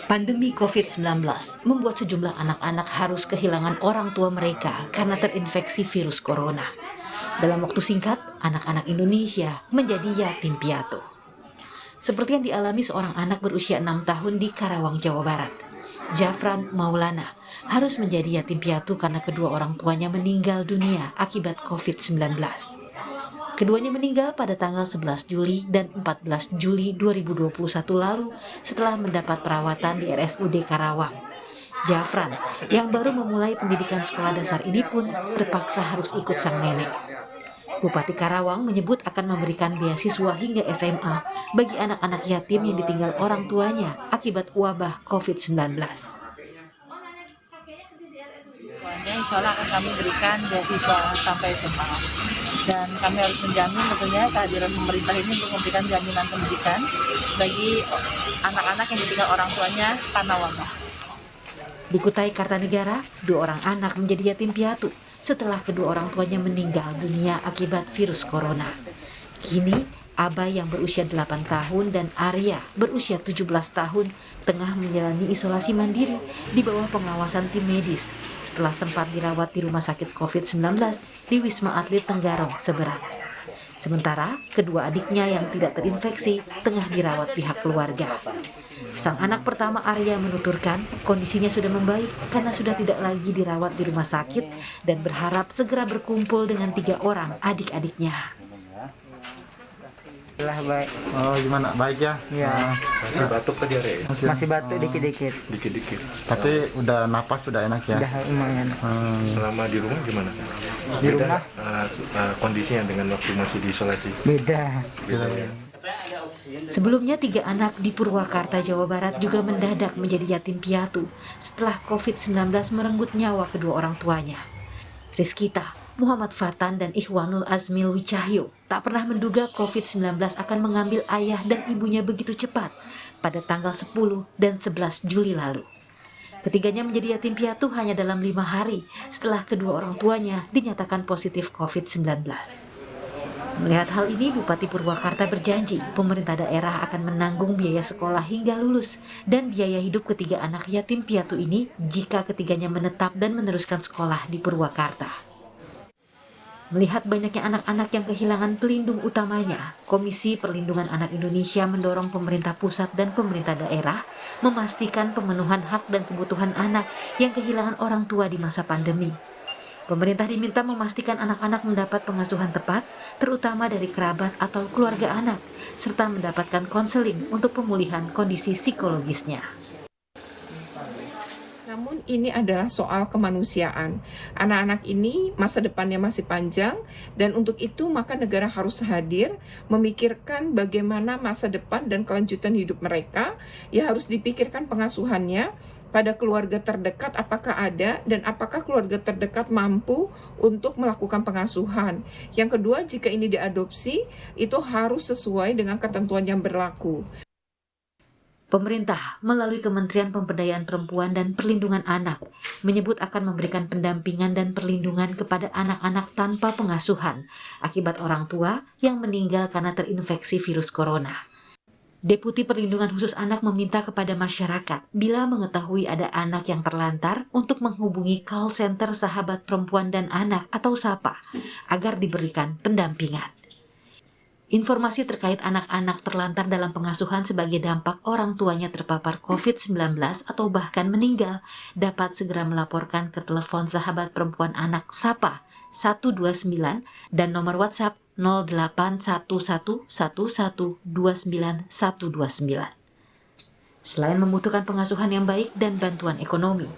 Pandemi COVID-19 membuat sejumlah anak-anak harus kehilangan orang tua mereka karena terinfeksi virus corona. Dalam waktu singkat, anak-anak Indonesia menjadi yatim piatu. Seperti yang dialami seorang anak berusia 6 tahun di Karawang, Jawa Barat. Jafran Maulana harus menjadi yatim piatu karena kedua orang tuanya meninggal dunia akibat COVID-19. Keduanya meninggal pada tanggal 11 Juli dan 14 Juli 2021 lalu setelah mendapat perawatan di RSUD Karawang. Jafran, yang baru memulai pendidikan sekolah dasar ini pun terpaksa harus ikut sang nenek. Bupati Karawang menyebut akan memberikan beasiswa hingga SMA bagi anak-anak yatim yang ditinggal orang tuanya akibat wabah COVID-19. Insya Allah akan kami berikan beasiswa sampai SMA. Dan kami harus menjamin tentunya kehadiran pemerintah ini untuk memberikan jaminan pendidikan bagi anak-anak yang ditinggal orang tuanya karena wabah. Di Kutai Kartanegara, 2 orang anak menjadi yatim piatu setelah kedua orang tuanya meninggal dunia akibat virus corona. Kini, Abai yang berusia 8 tahun dan Arya berusia 17 tahun tengah menjalani isolasi mandiri di bawah pengawasan tim medis setelah sempat dirawat di rumah sakit COVID-19 di Wisma Atlet Tenggarong, Seberang. Sementara kedua adiknya yang tidak terinfeksi tengah dirawat pihak keluarga. Sang anak pertama Arya menuturkan kondisinya sudah membaik karena sudah tidak lagi dirawat di rumah sakit dan berharap segera berkumpul dengan 3 orang adik-adiknya. Baik. Oh, gimana? Baik ya? Iya. Masih batuk ke diare ya? Masih batuk dikit-dikit. Dikit-dikit. Tapi udah napas sudah enak ya? Udah lumayan. Selama di rumah gimana? Di rumah? Kondisinya dengan waktu masih diisolasi? Beda. Beda ya? Sebelumnya 3 anak di Purwakarta, Jawa Barat juga mendadak menjadi yatim piatu setelah COVID-19 merenggut nyawa kedua orang tuanya. Rizkita, Muhammad Fatan, dan Ikhwanul Azmil Wicahyo tak pernah menduga COVID-19 akan mengambil ayah dan ibunya begitu cepat pada tanggal 10 dan 11 Juli lalu. Ketiganya menjadi yatim piatu hanya dalam 5 hari setelah kedua orang tuanya dinyatakan positif COVID-19. Melihat hal ini, Bupati Purwakarta berjanji pemerintah daerah akan menanggung biaya sekolah hingga lulus dan biaya hidup ketiga anak yatim piatu ini jika ketiganya menetap dan meneruskan sekolah di Purwakarta. Melihat banyaknya anak-anak yang kehilangan pelindung utamanya, Komisi Perlindungan Anak Indonesia mendorong pemerintah pusat dan pemerintah daerah memastikan pemenuhan hak dan kebutuhan anak yang kehilangan orang tua di masa pandemi. Pemerintah diminta memastikan anak-anak mendapat pengasuhan tepat, terutama dari kerabat atau keluarga anak, serta mendapatkan konseling untuk pemulihan kondisi psikologisnya. Namun ini adalah soal kemanusiaan. Anak-anak ini masa depannya masih panjang dan untuk itu maka negara harus hadir memikirkan bagaimana masa depan dan kelanjutan hidup mereka. Ya harus dipikirkan pengasuhannya pada keluarga terdekat apakah ada dan apakah keluarga terdekat mampu untuk melakukan pengasuhan. Yang kedua, jika ini diadopsi itu harus sesuai dengan ketentuan yang berlaku. Pemerintah melalui Kementerian Pemberdayaan Perempuan dan Perlindungan Anak menyebut akan memberikan pendampingan dan perlindungan kepada anak-anak tanpa pengasuhan akibat orang tua yang meninggal karena terinfeksi virus corona. Deputi Perlindungan Khusus Anak meminta kepada masyarakat bila mengetahui ada anak yang terlantar untuk menghubungi call center Sahabat Perempuan dan Anak atau SAPA agar diberikan pendampingan. Informasi terkait anak-anak terlantar dalam pengasuhan sebagai dampak orang tuanya terpapar COVID-19 atau bahkan meninggal dapat segera melaporkan ke telepon Sahabat Perempuan Anak SAPA 129 dan nomor WhatsApp 081111292129. Selain membutuhkan pengasuhan yang baik dan bantuan ekonomi,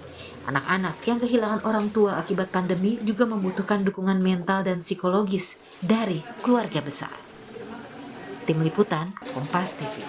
anak-anak yang kehilangan orang tua akibat pandemi juga membutuhkan dukungan mental dan psikologis dari keluarga besar. Tim Liputan, Kompas TV.